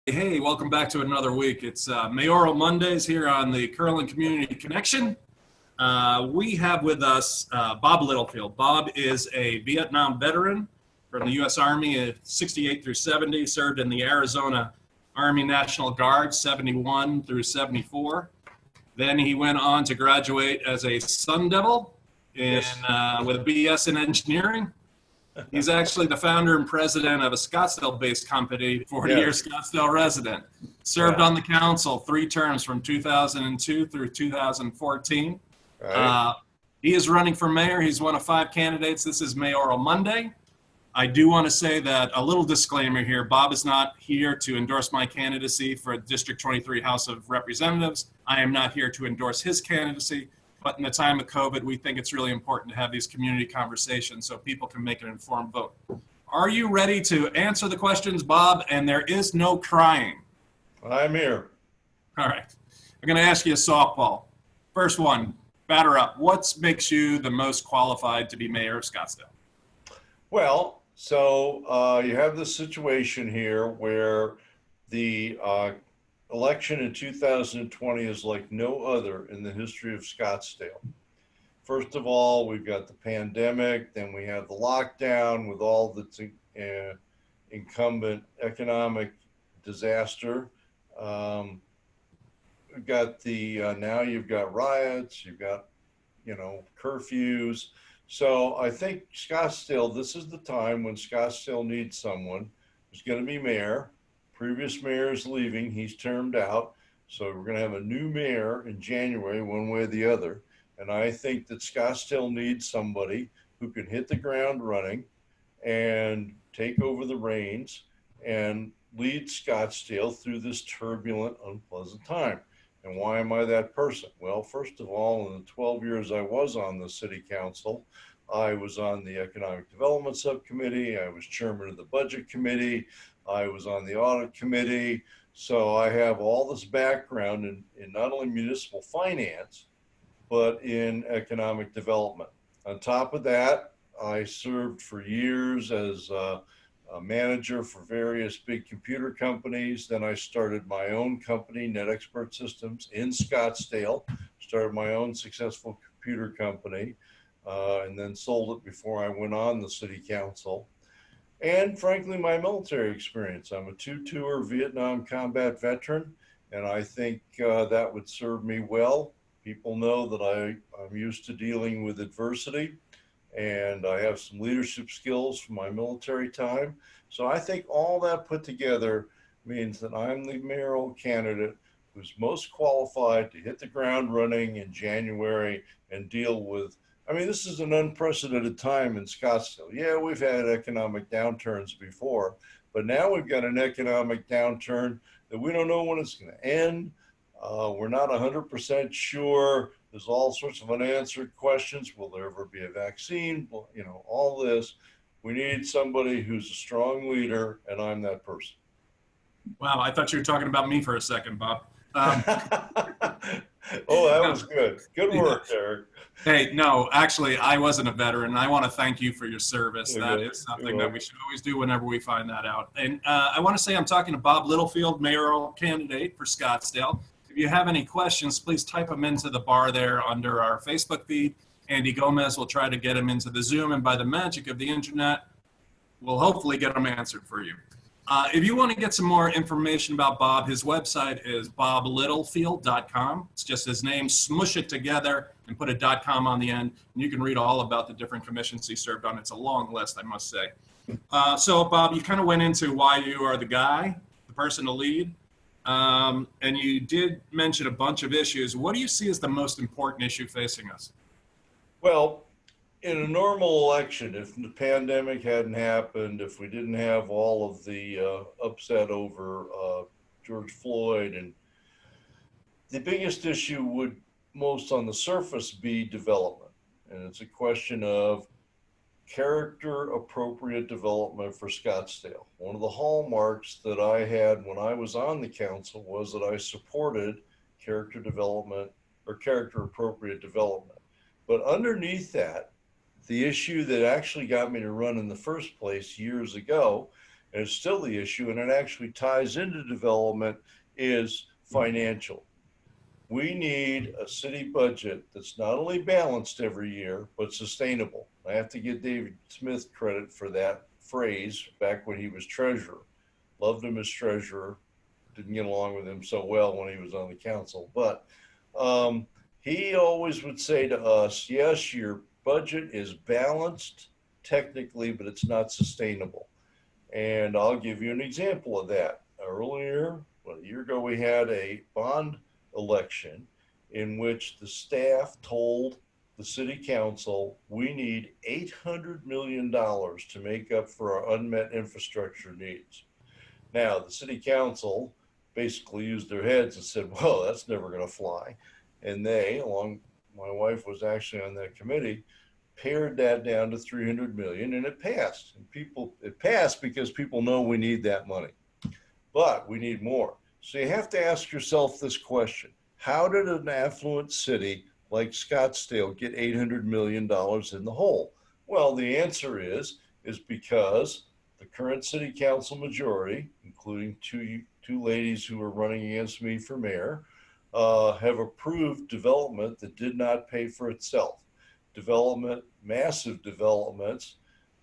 Hey, welcome back to another week. It's Mayoral Mondays here on the Curlin Community Connection. We have with us Bob Littlefield. Bob is a Vietnam veteran from the U.S. Army, 68 through 70, served in the Arizona Army National Guard, 71 through 74. Then he went on to graduate as a Sun Devil with a BS in engineering. He's actually the founder and president of a Scottsdale-based company, 40 years Scottsdale resident. Served on the council 3 terms from 2002 through 2014. Right. He is running for mayor. He's one of 5 candidates. This is Mayoral Monday. I do want to say that a little disclaimer here. Bob is not here to endorse my candidacy for District 23 House of Representatives. I am not here to endorse his candidacy. But in the time of COVID, we think it's really important to have these community conversations so people can make an informed vote. Are you ready to answer the questions, Bob? And there is no crying. I'm here. All right. I'm going to ask you a softball. First one, batter up. What makes you the most qualified to be mayor of Scottsdale? Well, so you have this situation here where the election in 2020 is like no other in the history of Scottsdale. First of all, we've got the pandemic, then we have the lockdown with all the incumbent economic disaster. We've got the now you've got riots, you've got curfews. So I think Scottsdale, this is the time when Scottsdale needs someone who's going to be mayor. Previous mayor is leaving, he's termed out. So we're going to have a new mayor in January, one way or the other. And I think that Scottsdale needs somebody who can hit the ground running and take over the reins and lead Scottsdale through this turbulent, unpleasant time. And why am I that person? Well, first of all, in the 12 years I was on the city council, I was on the economic development subcommittee, I was chairman of the budget committee, I was on the audit committee. So I have all this background in not only municipal finance, but in economic development. On top of that, I served for years as a manager for various big computer companies. Then I started my own company, Net Expert Systems, in Scottsdale, started my own successful computer company, and then sold it before I went on the city council. And frankly, my military experience. I'm a 2-tour Vietnam combat veteran, and I think that would serve me well. People know that I'm used to dealing with adversity, and I have some leadership skills from my military time. So I think all that put together means that I'm the mayoral candidate who's most qualified to hit the ground running in January and deal with, this is an unprecedented time in Scottsdale. Yeah, we've had economic downturns before, but now we've got an economic downturn that we don't know when it's going to end. We're not 100% sure. There's all sorts of unanswered questions. Will there ever be a vaccine? Well, all this. We need somebody who's a strong leader, and I'm that person. Wow, I thought you were talking about me for a second, Bob. Oh, that was good. Good work, Eric. Hey, no, actually, I wasn't a veteran. I want to thank you for your service. That is something that we should always do whenever we find that out. And I want to say I'm talking to Bob Littlefield, mayoral candidate for Scottsdale. If you have any questions, please type them into the bar there under our Facebook feed. Andy Gomez will try to get them into the Zoom, and by the magic of the internet, we'll hopefully get them answered for you. If you want to get some more information about Bob, his website is boblittlefield.com. It's just his name, smush it together and put a .com on the end. And you can read all about the different commissions he served on. It's a long list, I must say. So Bob, you kind of went into why you are the guy, the person to lead. And you did mention a bunch of issues. What do you see as the most important issue facing us? Well, in a normal election, if the pandemic hadn't happened, if we didn't have all of the upset over George Floyd, and the biggest issue would most on the surface be development. And it's a question of character appropriate development for Scottsdale. One of the hallmarks that I had when I was on the council was that I supported character development or character appropriate development. But underneath that, the issue that actually got me to run in the first place years ago and it's still the issue, and it actually ties into development, is financial. We need a city budget that's not only balanced every year, but sustainable. I have to give David Smith credit for that phrase back when he was treasurer. Loved him as treasurer. Didn't get along with him so well when he was on the council. But he always would say to us, yes, your budget is balanced technically, but it's not sustainable. And I'll give you an example of that. Earlier, well, a year ago, we had a bond election in which the staff told the city council, we need $800 million to make up for our unmet infrastructure needs. Now, the city council basically used their heads and said, well, that's never going to fly. And they, along, my wife was actually on that committee, pared that down to 300 million, and it passed. And it passed because people know we need that money, but we need more. So you have to ask yourself this question: how did an affluent city like Scottsdale get $800 million in the hole? Well, the answer is because the current city council majority, including two ladies who are running against me for mayor, have approved development that did not pay for itself. Massive developments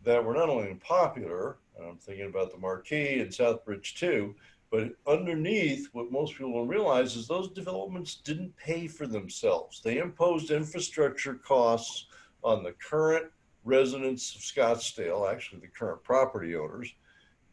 that were not only unpopular, and I'm thinking about the Marquee and Southbridge too, but underneath, what most people don't realize is those developments didn't pay for themselves. They imposed infrastructure costs on the current residents of Scottsdale, actually the current property owners.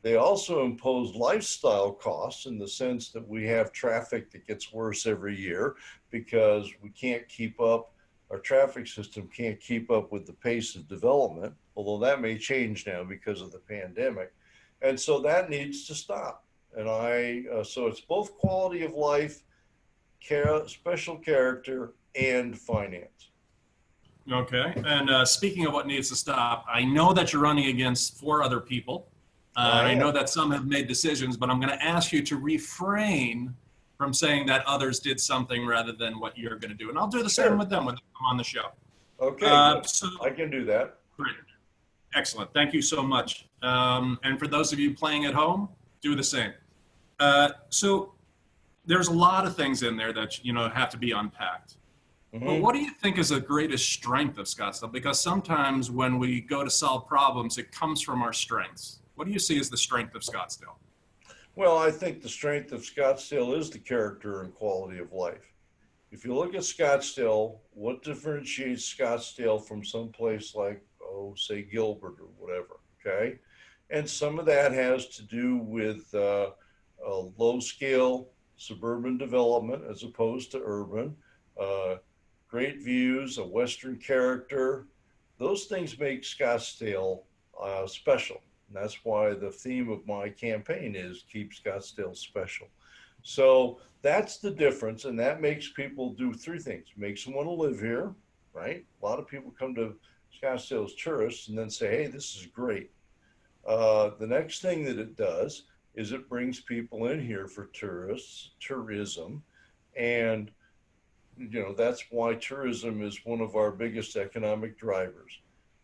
They also imposed lifestyle costs in the sense that we have traffic that gets worse every year because we can't keep up, our traffic system can't keep up with the pace of development, although that may change now because of the pandemic. And so that needs to stop. And so it's both quality of life, special character, and finance. Okay. And speaking of what needs to stop, I know that you're running against 4 other people. And I know that some have made decisions, but I'm going to ask you to refrain from saying that others did something rather than what you're going to do. And I'll do the same with them when they come on the show. Okay, so I can do that. Great. Excellent. Thank you so much. And for those of you playing at home, do the same. So there's a lot of things in there that, have to be unpacked. Mm-hmm. But what do you think is the greatest strength of Scottsdale? Because sometimes when we go to solve problems, it comes from our strengths. What do you see as the strength of Scottsdale? Well, I think the strength of Scottsdale is the character and quality of life. If you look at Scottsdale, what differentiates Scottsdale from some place like, say Gilbert or whatever, okay? And some of that has to do with a low-scale suburban development as opposed to urban, great views, a Western character. Those things make Scottsdale special. And that's why the theme of my campaign is Keep Scottsdale Special. So that's the difference, and that makes people do 3 things. Makes them want to live here, right? A lot of people come to Scottsdale as tourists and then say, hey, this is great. The next thing that it does is it brings people in here for tourism, and that's why tourism is one of our biggest economic drivers.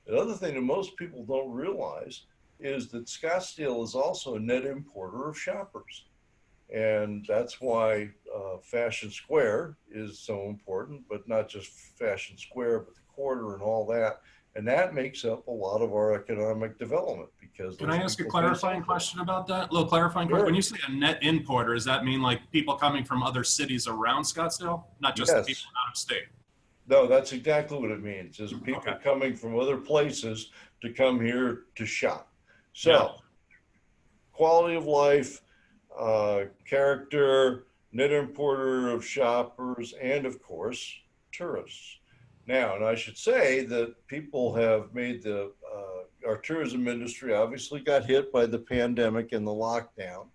The other thing that most people don't realize is that Scottsdale is also a net importer of shoppers. And that's why Fashion Square is so important, but not just Fashion Square, but the quarter and all that. And that makes up a lot of our economic development because. Can I ask a clarifying question about that? A little clarifying question. When you say a net importer, does that mean like people coming from other cities around Scottsdale, not just the people out of state? No, that's exactly what it means, is people coming from other places to come here to shop. So, quality of life, character, net importer of shoppers, and of course, tourists. Now, and I should say that people have made our tourism industry obviously got hit by the pandemic and the lockdown.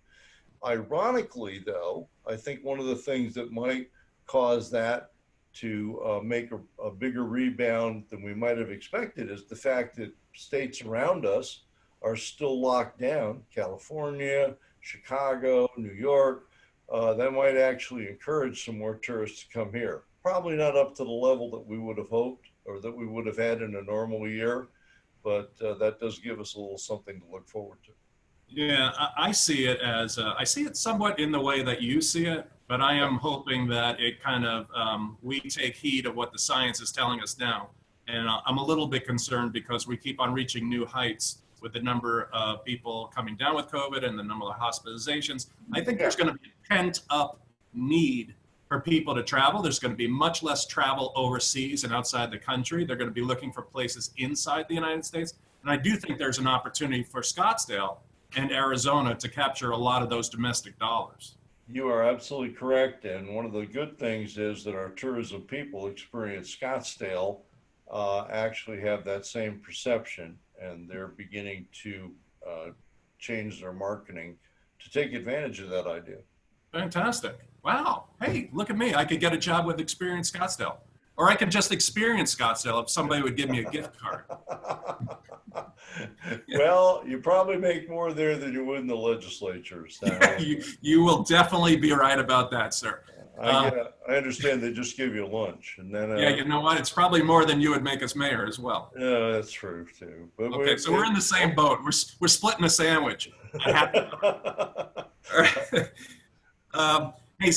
Ironically, though, I think one of the things that might cause that to make a bigger rebound than we might have expected is the fact that states around us are still locked down. California, Chicago, New York, that might actually encourage some more tourists to come here. Probably not up to the level that we would have hoped or that we would have had in a normal year, but that does give us a little something to look forward to. Yeah, I see it as I see it somewhat in the way that you see it, but I am hoping that it kind of we take heed of what the science is telling us now. And I'm a little bit concerned because we keep on reaching new heights with the number of people coming down with COVID and the number of hospitalizations. I think Yeah. there's going to be a pent up need for people to travel. There's going to be much less travel overseas and outside the country. They're going to be looking for places inside the United States. And I do think there's an opportunity for Scottsdale and Arizona to capture a lot of those domestic dollars. You are absolutely correct. And one of the good things is that our tourism people experience Scottsdale actually have that same perception, and they're beginning to uh, change their marketing to take advantage of that idea. Fantastic. Wow. Hey, look at me. I could get a job with Experience Scottsdale. Or I could just experience Scottsdale if somebody would give me a gift card. Well, you probably make more there than you would in the legislature. So You will definitely be right about that, sir. I Uh, get, I understand they just give you lunch, and then yeah, you know what? It's probably more than you would make us mayor as well. yeah, that's true too. But Okay, so we're in the same boat. We're splitting a sandwich. I have to. Hey,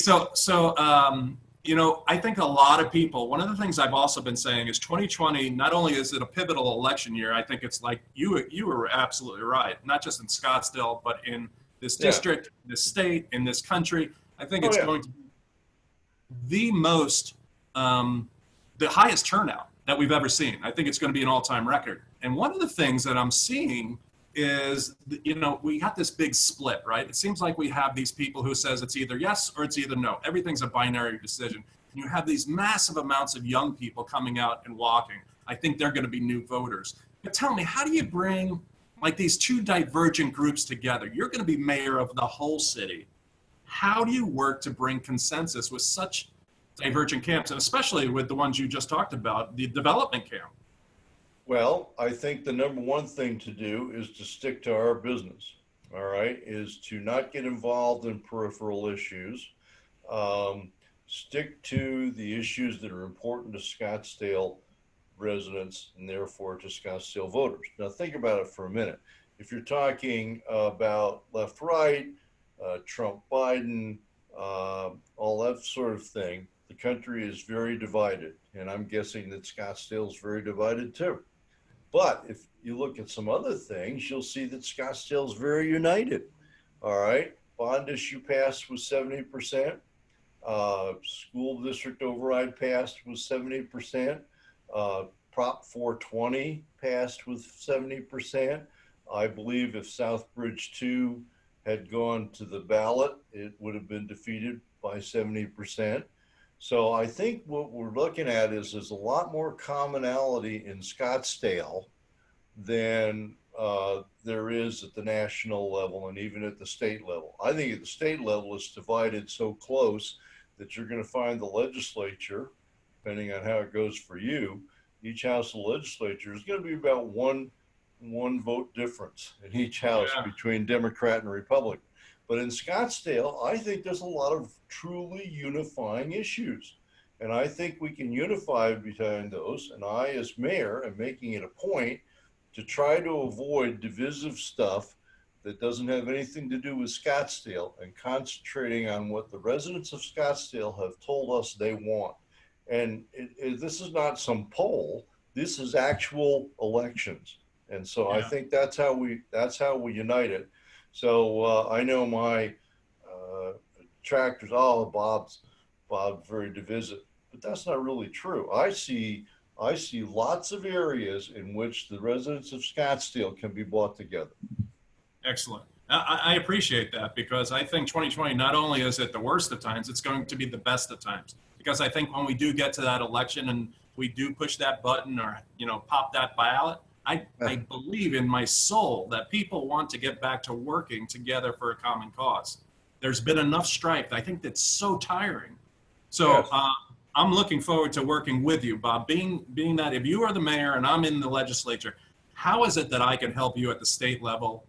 you know, I think a lot of people, one of the things I've also been saying is 2020, not only is it a pivotal election year, I think it's like you were absolutely right, not just in Scottsdale, but in this Yeah. district, this state, in this country. I think Oh it's yeah. going to be the most, the highest turnout that we've ever seen. I think it's going to be an all-time record. And one of the things that I'm seeing is, you know, we got this big split, right? It seems like we have these people who says it's either yes or it's either no. Everything's a binary decision. And you have these massive amounts of young people coming out and walking. I think they're going to be new voters. But tell me, how do you bring like these two divergent groups together? You're going to be mayor of the whole city. How do you work to bring consensus with such divergent camps, and especially with the ones you just talked about, the development camp? Well, I think the number one thing to do is to stick to our business. All right, is to not get involved in peripheral issues. Um, Stick to the issues that are important to Scottsdale residents and therefore to Scottsdale voters. Now, think about it for a minute. If you're talking about left right, Trump Biden, all that sort of thing, the country is very divided. And I'm guessing that Scottsdale is very divided too. But if you look at some other things, you'll see that Scottsdale is very united. All right. Bond issue passed with 70%. School district override passed with 70%. Prop 420 passed with 70%. I believe if Southbridge 2 had gone to the ballot, it would have been defeated by 70%. So I think what we're looking at is there's a lot more commonality in Scottsdale than there is at the national level and even at the state level. I think at the state level it's divided so close that you're going to find the legislature, depending on how it goes for you, each house of the legislature is going to be about one vote difference in each house Yeah. between Democrat and Republican. But in Scottsdale, I think there's a lot of truly unifying issues. And I think we can unify behind those. And I, as mayor, am making it a point to try to avoid divisive stuff that doesn't have anything to do with Scottsdale and concentrating on what the residents of Scottsdale have told us they want. And this is not some poll. This is actual elections. And so I Yeah. think that's how we unite it. So I know my detractors. Oh, Bob's very divisive, but that's not really true. I see lots of areas in which the residents of Scottsdale can be brought together. Excellent. I appreciate that because I think 2020, not only is it the worst of times, it's going to be the best of times. Because I think when we do get to that election and we do push that button or, you know, pop that ballot, I believe in my soul that people want to get back to working together for a common cause. There's been enough strife. I think that's so tiring. So Yes. I'm looking forward to working with you, Bob. Being that if you are the mayor and I'm in the legislature, how is it that I can help you at the state level,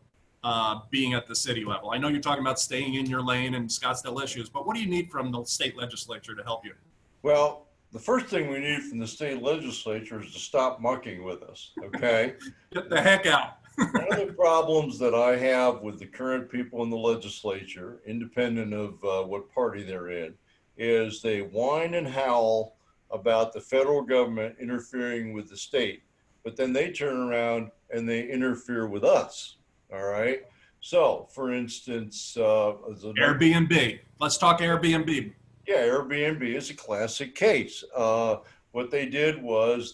being at the city level? I know you're talking about staying in your lane and Scottsdale issues, but what do you need from the state legislature to help you? Well, the first thing we need from the state legislature is to stop mucking with us. Okay. Get the heck out. One of the problems that I have with the current people in the legislature, independent of what party they're in, is they whine and howl about the federal government interfering with the state, but then they turn around and they interfere with us. All right. So, for instance, as a number, Airbnb. Let's talk Airbnb. yeah, Airbnb is a classic case. What they did was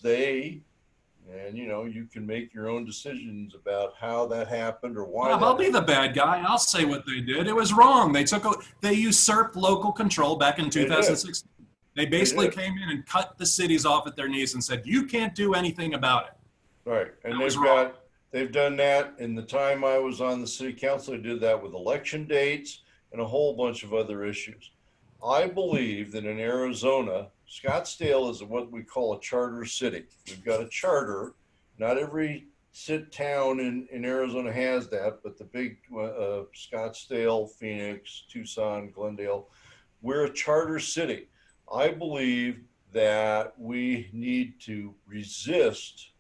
and you can make your own decisions about how that happened or why Bob, that I'll be happened. the bad guy. I'll say what they did. It was wrong. They usurped local control back in They did. 2016. They They basically did. came in and cut the cities off at their knees and said, "You can't do anything about it." Right. And That was wrong. they've done that in the time I was on the city council. They did that with election dates and a whole bunch of other issues. I believe that in Arizona, Scottsdale is what we call a charter city. We've got a charter. Not every town in Arizona has that, but the big Scottsdale, Phoenix, Tucson, Glendale, we're a charter city. I believe that we need to resist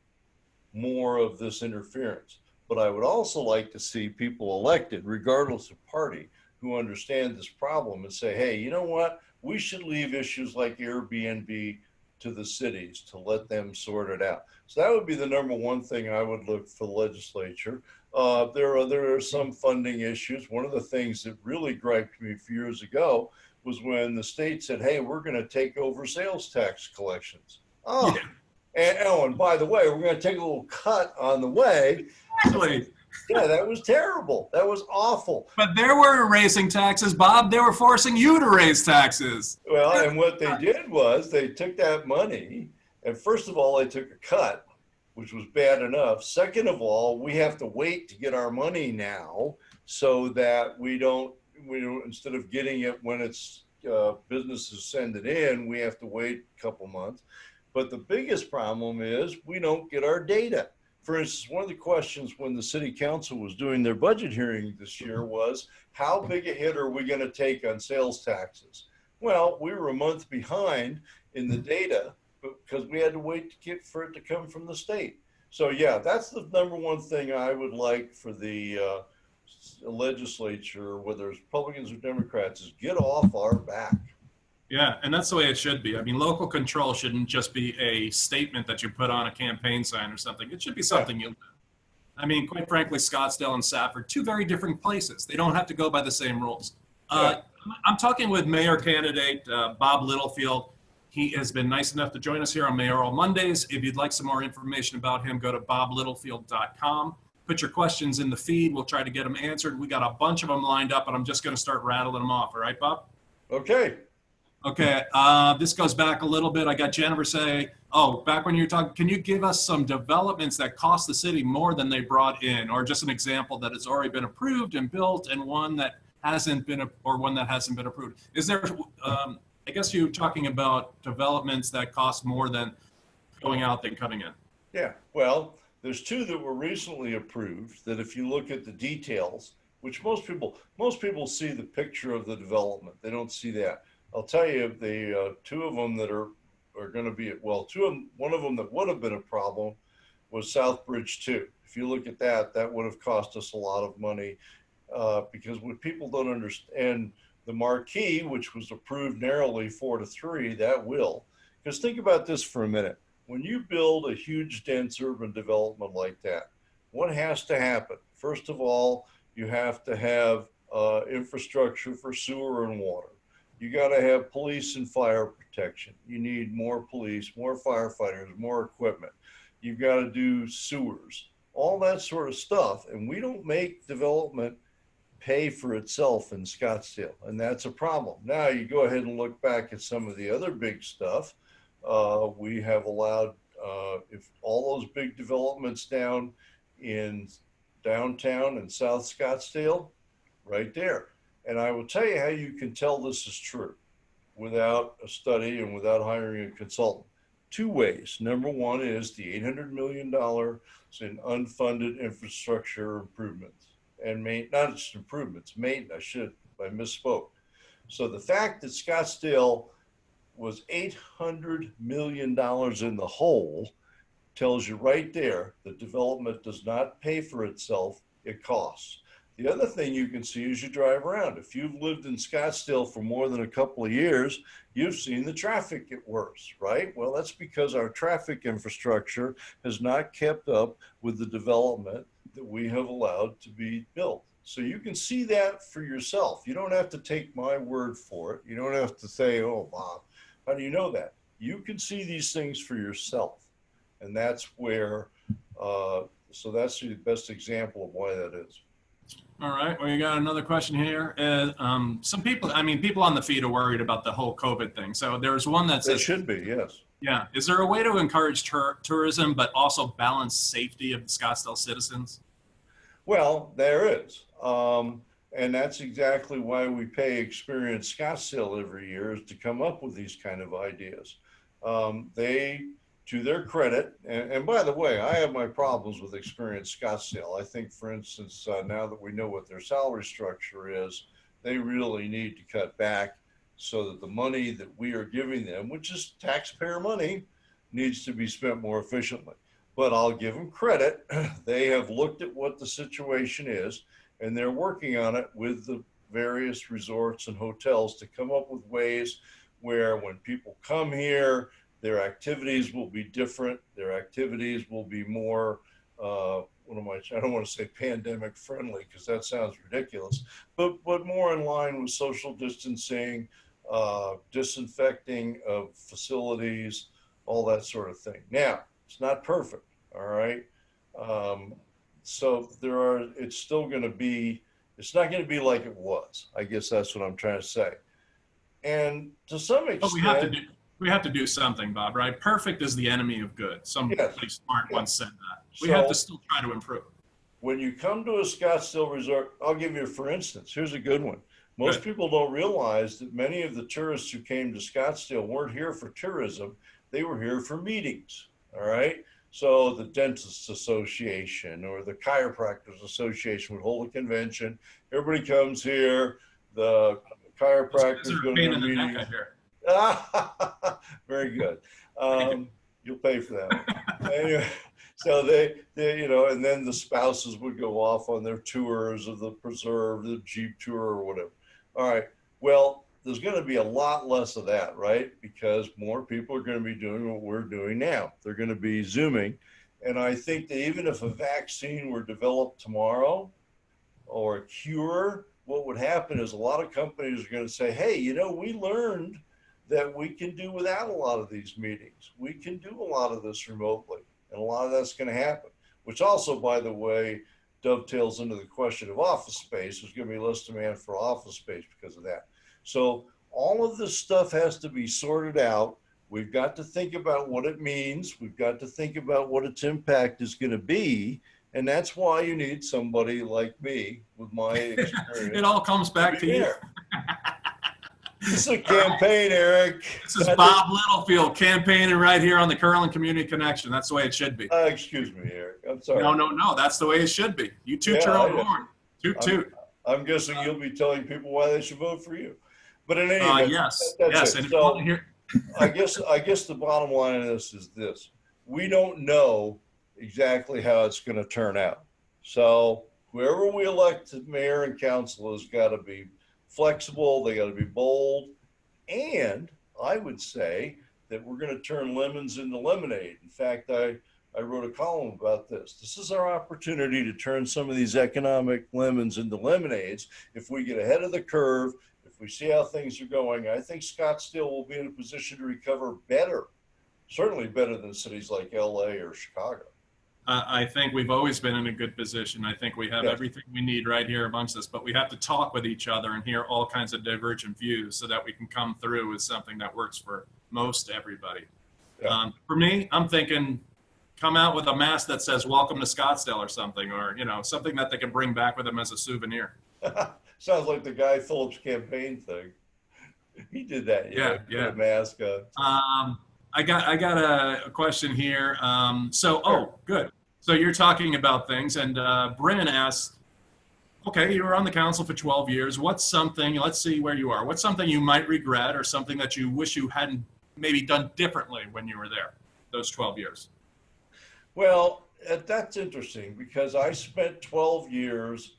more of this interference. But I would also like to see people elected, regardless of party, who understand this problem and say, hey, you know what? We should leave issues like Airbnb to the cities to let them sort it out. So that would be the number one thing I would look for the legislature. There are some funding issues. One of the things that really griped me a few years ago was when the state said, hey, we're going to take over sales tax collections. Yeah, Oh, and by the way, we're going to take a little cut on the way. exactly. Yeah, that was terrible. That was awful. But they were raising taxes, Bob. They were forcing you to raise taxes. Well, and what they did was they took that money, and first of all, they took a cut, which was bad enough. Second of all, we have to wait to get our money now so that we don't instead of getting it when it's businesses send it in, we have to wait a couple months. But the biggest problem is we don't get our data. For instance, one of the questions when the city council was doing their budget hearing this year was, how big a hit are we going to take on sales taxes? Well, we were a month behind in the data because we had to wait to get for it to come from the state. So yeah, that's the number one thing I would like for the legislature, whether it's Republicans or Democrats, is get off our back. Yeah, and that's the way it should be. I mean, local control shouldn't just be a statement that you put on a campaign sign or something. It should be something you live. I mean, quite frankly, Scottsdale and Safford, two very different places. They don't have to go by the same rules. Yeah. I'm talking with mayor candidate Bob Littlefield. He has been nice enough to join us here on Mayoral Mondays. If you'd like some more information about him, go to boblittlefield.com. Put your questions in the feed. We'll try to get them answered. We got a bunch of them lined up, and I'm just going to start rattling them off. All right, Bob? Okay. Okay, this goes back a little bit. I got Jennifer say, oh, back when you were talking, can you give us some developments that cost the city more than they brought in, or just an example that has already been approved and built and one that hasn't been, or one that hasn't been approved? Is there, I guess you're talking about developments that cost more than going out than coming in. Yeah. Well, there's two that were recently approved that if you look at the details, which most people see the picture of the development. They don't see that. I'll tell you, the two of them that are going to be, well, one of them that would have been a problem was South Bridge 2. If you look at that, that would have cost us a lot of money because what people don't understand, the marquee, which was approved narrowly 4-3, that will. Because think about this for a minute. When you build a huge, dense urban development like that, what has to happen? First of all, you have to have infrastructure for sewer and water. You got to have police and fire protection. You need more police, more firefighters, more equipment. You've got to do sewers, all that sort of stuff. And we don't make development pay for itself in Scottsdale. And that's a problem. Now you go ahead and look back at some of the other big stuff. We have allowed, if all those big developments down in downtown and South Scottsdale, right there. And I will tell you how you can tell this is true without a study and without hiring a consultant. Two ways. Number one is the $800 million in unfunded infrastructure improvements and not just improvements, maintenance. I misspoke. So the fact that Scottsdale was $800 million in the hole tells you right there that development does not pay for itself, it costs. The other thing you can see as you drive around, if you've lived in Scottsdale for more than a couple of years, you've seen the traffic get worse, right? Well, that's because our traffic infrastructure has not kept up with the development that we have allowed to be built. So you can see that for yourself. You don't have to take my word for it. You don't have to say, oh, Bob, how do you know that? You can see these things for yourself. And that's where, so that's the best example of why that is. All right. Well, you got another question here. Some people, people on the feed are worried about the whole COVID thing. So there's one that says, it should be, yes. Yeah. Is there a way to encourage tourism, but also balance safety of the Scottsdale citizens? Well, there is. And that's exactly why we pay Experience Scottsdale every year, is to come up with these kind of ideas. They, to their credit, and by the way, I have my problems with Experience Scottsdale. I think, for instance, now that we know what their salary structure is, they really need to cut back so that the money that we are giving them, which is taxpayer money, needs to be spent more efficiently. But I'll give them credit. They have looked at what the situation is, and they're working on it with the various resorts and hotels to come up with ways where when people come here, their activities will be different. Their activities will be more, I don't want to say pandemic friendly because that sounds ridiculous, but more in line with social distancing, disinfecting of facilities, all that sort of thing. Now, it's not perfect, all right? So it's still going to be, it's not going to be like it was. I guess that's what I'm trying to say. And to some extent, but we have to do something, Bob, right? Perfect is the enemy of good. Somebody smart once said that. We have to still try to improve. When you come to a Scottsdale resort, I'll give you, for instance, here's a good one. Most people don't realize that many of the tourists who came to Scottsdale weren't here for tourism. They were here for meetings, all right? So the Dentists Association or the Chiropractors Association would hold a convention. Everybody comes here. The chiropractors go to the meetings. Very good. You'll pay for that. Anyway, so they, and then the spouses would go off on their tours of the preserve, the Jeep tour or whatever. All right. Well, there's going to be a lot less of that, right? Because more people are going to be doing what we're doing now. They're going to be Zooming. And I think that even if a vaccine were developed tomorrow or a cure, what would happen is a lot of companies are going to say, hey, we learned that we can do without a lot of these meetings. We can do a lot of this remotely, and a lot of that's going to happen, which also, by the way, dovetails into the question of office space. There's going to be less demand for office space because of that. So all of this stuff has to be sorted out. We've got to think about what it means. We've got to think about what its impact is going to be. And that's why you need somebody like me with my experience. It all comes back to you. This is a campaign, Eric. This is Bob Littlefield campaigning right here on the Curlin Community Connection. That's the way it should be. Excuse me, Eric. I'm sorry. No. That's the way it should be. You toot your own horn. Toot. I'm guessing you'll be telling people why they should vote for you. But in any event, yes. And so I guess the bottom line of this is this: we don't know exactly how it's going to turn out. So whoever we elect to mayor and council has got to be flexible. They got to be bold, and I would say that we're going to turn lemons into lemonade. In fact, I wrote a column about this. This is our opportunity to turn some of these economic lemons into lemonades. If we get ahead of the curve, if we see how things are going, I think Scottsdale will be in a position to recover better, certainly better than cities like LA or Chicago. I think we've always been in a good position. I think we have everything we need right here amongst us, but we have to talk with each other and hear all kinds of divergent views so that we can come through with something that works for most everybody. Yeah. For me, I'm thinking come out with a mask that says welcome to Scottsdale or something, or, something that they can bring back with them as a souvenir. Sounds like the Guy Phillips campaign thing. He did that. Yeah. Put a mask on. I got a question here. Good. So you're talking about things, and Bryn asked, okay, you were on the council for 12 years. What's something, let's see where you are. What's something you might regret or something that you wish you hadn't maybe done differently when you were there those 12 years? Well, that's interesting because I spent 12 years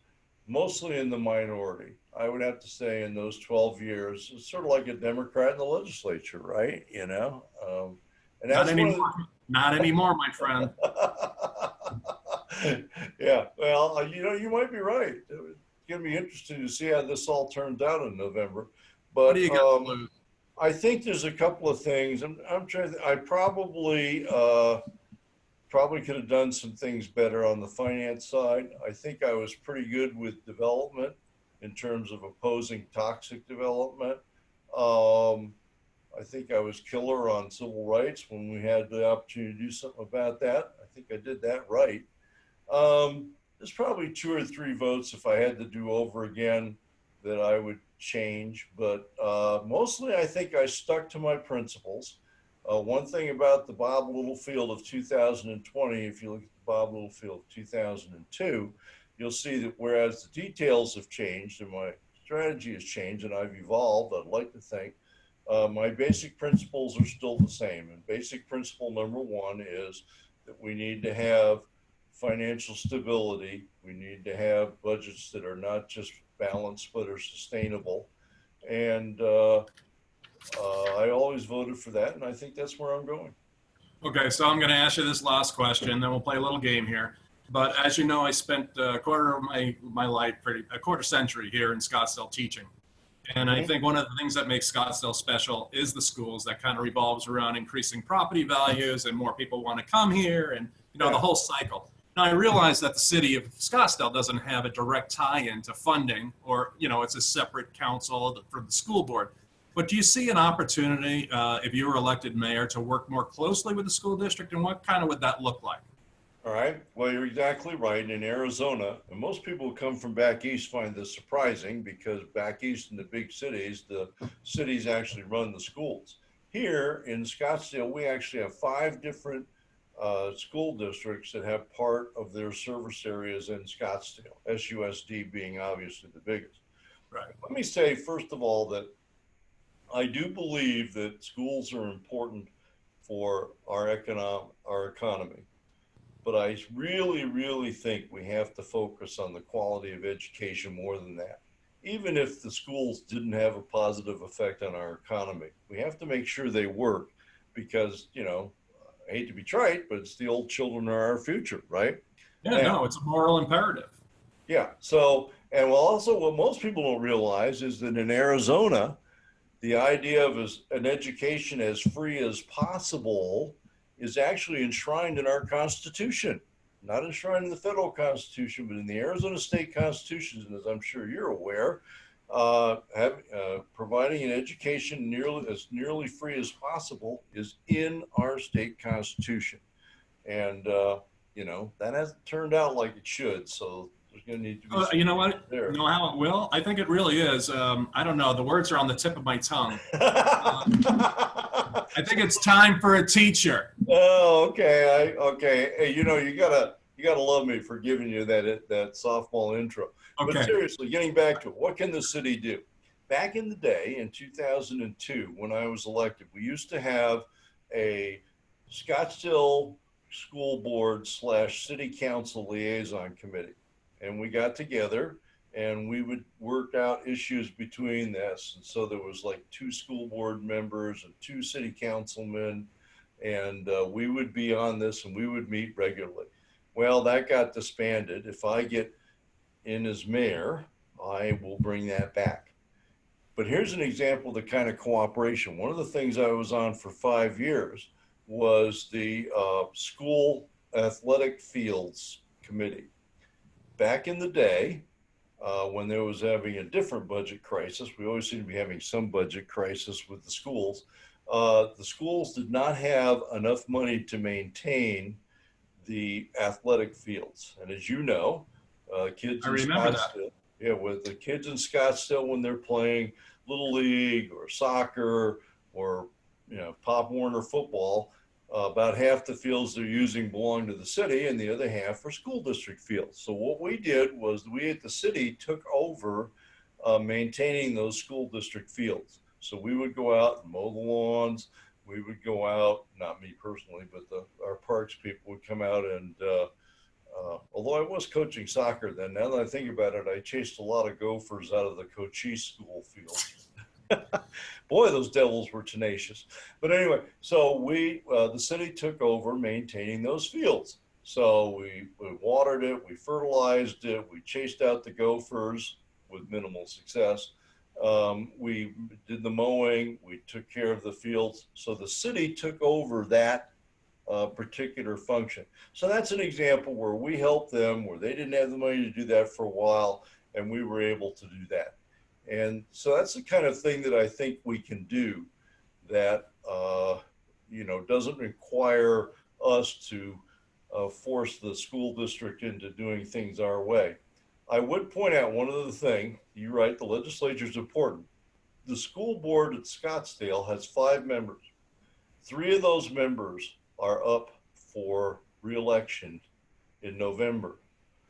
mostly in the minority. I would have to say in those 12 years, it's sort of like a Democrat in the legislature, right? And Not that's one of anymore. Not anymore, my friend. yeah, well, you might be right. It's going to be interesting to see how this all turns out in November. What do But you got to lose? I think there's a couple of things. I'm trying to, I probably could have done some things better on the finance side. I think I was pretty good with development in terms of opposing toxic development. Um, I think I was killer on civil rights when we had the opportunity to do something about that. I think I did that right. There's probably two or three votes if I had to do over again that I would change, but mostly I think I stuck to my principles. One thing about the Bob Littlefield of 2020, if you look at the Bob Littlefield of 2002, you'll see that whereas the details have changed and my strategy has changed and I've evolved, I'd like to think, my basic principles are still the same. And basic principle number one is that we need to have financial stability. We need to have budgets that are not just balanced but are sustainable. And I always voted for that, and I think that's where I'm going. Okay, so I'm going to ask you this last question, then we'll play a little game here. But as you know, I spent a quarter of my life, a quarter century here in Scottsdale teaching. And I think one of the things that makes Scottsdale special is the schools that kind of revolves around increasing property values and more people want to come here and, Yeah. the whole cycle. Now, I realize that the city of Scottsdale doesn't have a direct tie-in to funding or, it's a separate council for the school board. But do you see an opportunity, if you were elected mayor, to work more closely with the school district, and what kind of would that look like? All right. Well, you're exactly right. In Arizona, and most people who come from back east find this surprising because back east in the big cities, the cities actually run the schools. Here in Scottsdale, we actually have five different school districts that have part of their service areas in Scottsdale, SUSD being obviously the biggest. Right. Let me say, first of all, that I do believe that schools are important for our economy. But I really, really think we have to focus on the quality of education more than that. Even if the schools didn't have a positive effect on our economy, we have to make sure they work because, I hate to be trite, but it's the old children are our future, right? Yeah, Now, no, it's a moral imperative. yeah. So, and well, also what most people don't realize is that in Arizona, the idea of an education as free as possible is actually enshrined in our Constitution, not enshrined in the federal Constitution, but in the Arizona State Constitution, and as I'm sure you're aware, providing an education nearly free as possible is in our state Constitution. And, that hasn't turned out like it should. So there's going to need to be You know what? there. You know how it will? I think it really is. I don't know. The words are on the tip of my tongue. I think it's time for a teacher. Oh, okay. Okay. Hey, you gotta love me for giving you that softball intro. But Okay. seriously, getting back to it, what can the city do? Back in the day, in 2002, when I was elected, we used to have a Scottsdale School Board / City Council Liaison Committee, and we got together and we would work out issues between this. And so there was like two school board members and two city councilmen, and we would be on this and we would meet regularly. Well, that got disbanded. If I get in as mayor, I will bring that back. But here's an example of the kind of cooperation. One of the things I was on for 5 years was the school athletic fields committee. Back in the day, when there was having a different budget crisis, we always seem to be having some budget crisis with the schools. The schools did not have enough money to maintain the athletic fields. And as you know, kids I in remember that. Scottsdale, yeah, with the kids in Scottsdale when they're playing Little League or soccer or, Pop Warner football, about half the fields they're using belong to the city and the other half are school district fields. So what we did was we at the city took over maintaining those school district fields. So we would go out and mow the lawns, we would go out, not me personally, but our parks people would come out and, although I was coaching soccer then, now that I think about it, I chased a lot of gophers out of the Cochise school field. Boy, those devils were tenacious. But anyway, so the city took over maintaining those fields. So we watered it, we fertilized it, we chased out the gophers with minimal success. We did the mowing, we took care of the fields. So the city took over that particular function. So that's an example where we helped them, where they didn't have the money to do that for a while, and we were able to do that. And so that's the kind of thing that I think we can do that, doesn't require us to force the school district into doing things our way. I would point out one other thing. You're right, the legislature is important. The school board at Scottsdale has 5 members. 3 of those members are up for re-election in November.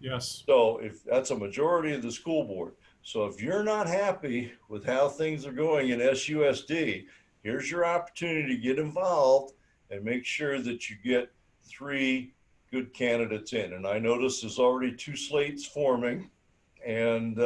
Yes. So if that's a majority of the school board. So if you're not happy with how things are going in SUSD, here's your opportunity to get involved and make sure that you get 3 good candidates in. And I notice there's already 2 slates forming. And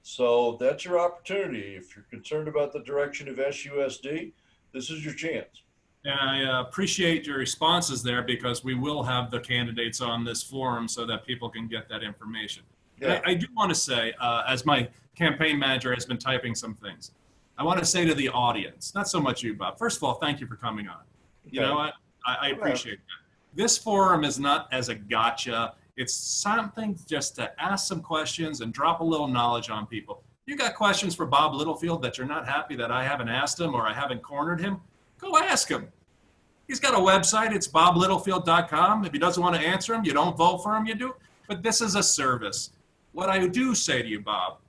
so that's your opportunity. If you're concerned about the direction of SUSD, this is your chance. And I appreciate your responses there, because we will have the candidates on this forum so that people can get that information. Yeah. I do want to say, as my campaign manager has been typing some things, I want to say to the audience, not so much you, Bob. First of all, thank you for coming on. You know what? I appreciate that. This forum is not as a gotcha. It's something just to ask some questions and drop a little knowledge on people. You got questions for Bob Littlefield that you're not happy that I haven't asked him or I haven't cornered him? Go ask him. He's got a website. It's boblittlefield.com. If he doesn't want to answer him, you don't vote for him, you do. But this is a service. What I do say to you, Bob,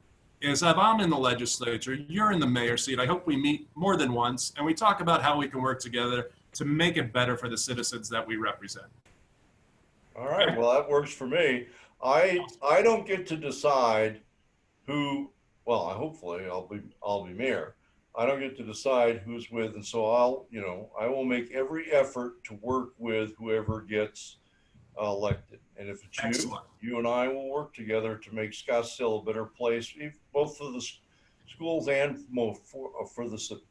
is if I'm in the legislature, you're in the mayor's seat, I hope we meet more than once and we talk about how we can work together to make it better for the citizens that we represent. All right. Well, that works for me. I don't get to decide who. Well, hopefully I'll be mayor. I don't get to decide who's with, and so I will make every effort to work with whoever gets elected. And if it's Excellent. you and I will work together to make Scottsdale a better place, both for the schools and for the city.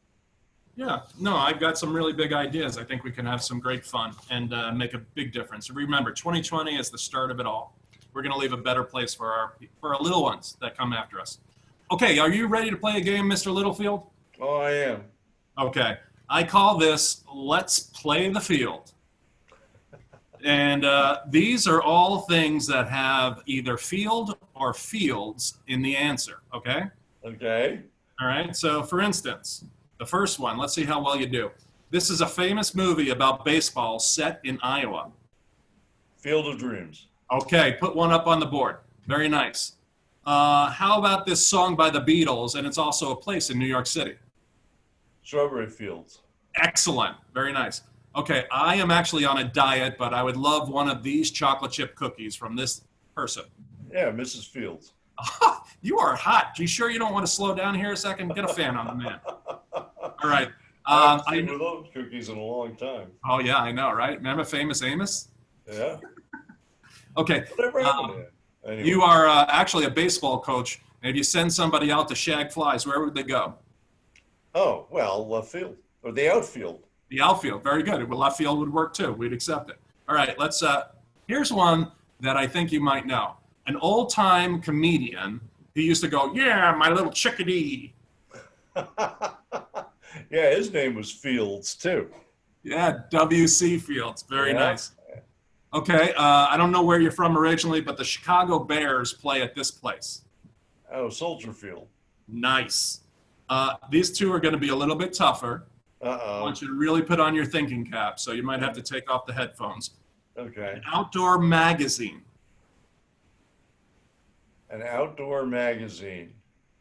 Yeah, no, I've got some really big ideas. I think we can have some great fun and make a big difference. Remember, 2020 is the start of it all. We're going to leave a better place for our little ones that come after us. Okay, are you ready to play a game, Mr. Littlefield? Oh, I am. Okay, I call this Let's Play the Field. And these are all things that have either field or fields in the answer, okay? Okay. All right, so for instance, the first one, let's see how well you do. This is a famous movie about baseball set in Iowa. Field of Dreams. Okay, put one up on the board. Very nice. How about this song by the Beatles, and it's also a place in New York City? Strawberry Fields. Excellent. Very nice. Okay, I am actually on a diet, but I would love one of these chocolate chip cookies from this person. Yeah, Mrs. Fields. You are hot. You sure you don't want to slow down here a second? Get a fan on the man. All right. I haven't seen those cookies in a long time. Oh, yeah, I know, right? Remember Famous Amos? Yeah. Okay. Whatever happened to him? Anyway. You are actually a baseball coach, and if you send somebody out to shag flies, where would they go? Oh, well, left field. Or the outfield. The outfield. Very good. Well, left field would work, too. We'd accept it. All right, let's here's one that I think you might know. An old-time comedian who used to go, yeah, my little chickadee. Yeah, his name was Fields, too. Yeah, W.C. Fields. Very nice. Okay, I don't know where you're from originally, but the Chicago Bears play at this place. Oh, Soldier Field. Nice. These two are going to be a little bit tougher. Uh-oh. I want you to really put on your thinking cap, so you might have to take off the headphones. Okay. An outdoor magazine. An outdoor magazine.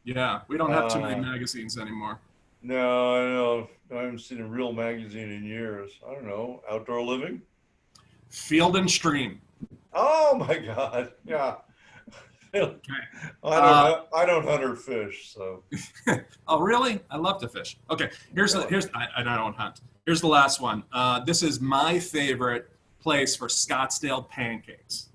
Yeah, we don't have too many magazines anymore. No, I haven't seen a real magazine in years. I don't know. Outdoor Living? Field and Stream. Oh, my God. Yeah. Okay. I don't hunt or fish, so. Oh, really? I love to fish. Okay, I don't hunt. Here's the last one. This is my favorite place for Scottsdale pancakes.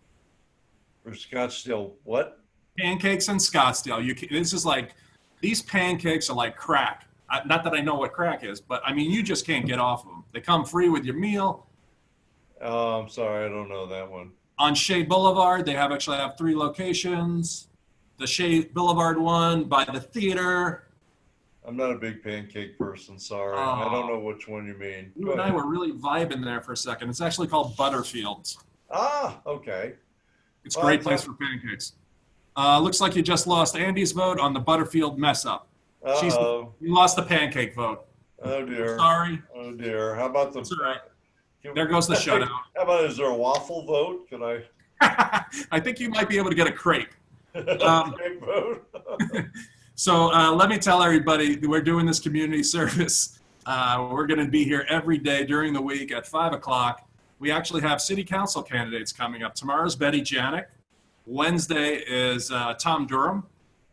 For Scottsdale, what? Pancakes in Scottsdale. This is like, these pancakes are like crack. Not that I know what crack is, but I mean, you just can't get off of them. They come free with your meal. Oh, I'm sorry, I don't know that one. On Shea Boulevard, they actually have 3 locations. The Shea Boulevard one by the theater. I'm not a big pancake person, sorry. I don't know which one you mean. You and I were really vibing there for a second. It's actually called Butterfields. Ah, okay. It's a great place for pancakes. Looks like you just lost Andy's vote on the Butterfield mess up. Uh-oh. You lost the pancake vote. Oh, dear. Sorry. Oh, dear. How about the... That's all right. There goes the shutout. How about, is there a waffle vote? Can I... I think you might be able to get a crepe. Crepe vote? So let me tell everybody, we're doing this community service. We're going to be here every day during the week at 5 o'clock. We actually have city council candidates coming up. Tomorrow's Betty Janik. Wednesday is Tom Durham.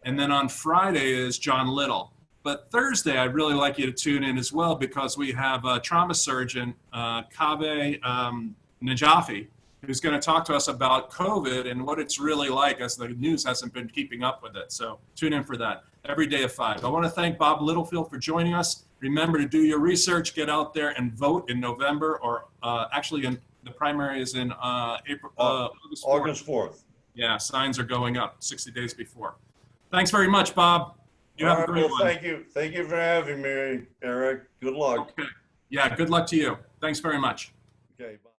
And then on Friday is John Little. But Thursday, I'd really like you to tune in as well because we have a trauma surgeon, Kaveh Najafi, who's going to talk to us about COVID and what it's really like as the news hasn't been keeping up with it. So tune in for that every day at 5. I want to thank Bob Littlefield for joining us. Remember to do your research, get out there and vote in November, or actually the primary is in August 4th. Yeah, signs are going up 60 days before. Thanks very much, Bob. You have a great one. Thank you. Thank you for having me, Eric. Good luck. Okay. Yeah, good luck to you. Thanks very much. Okay, bye.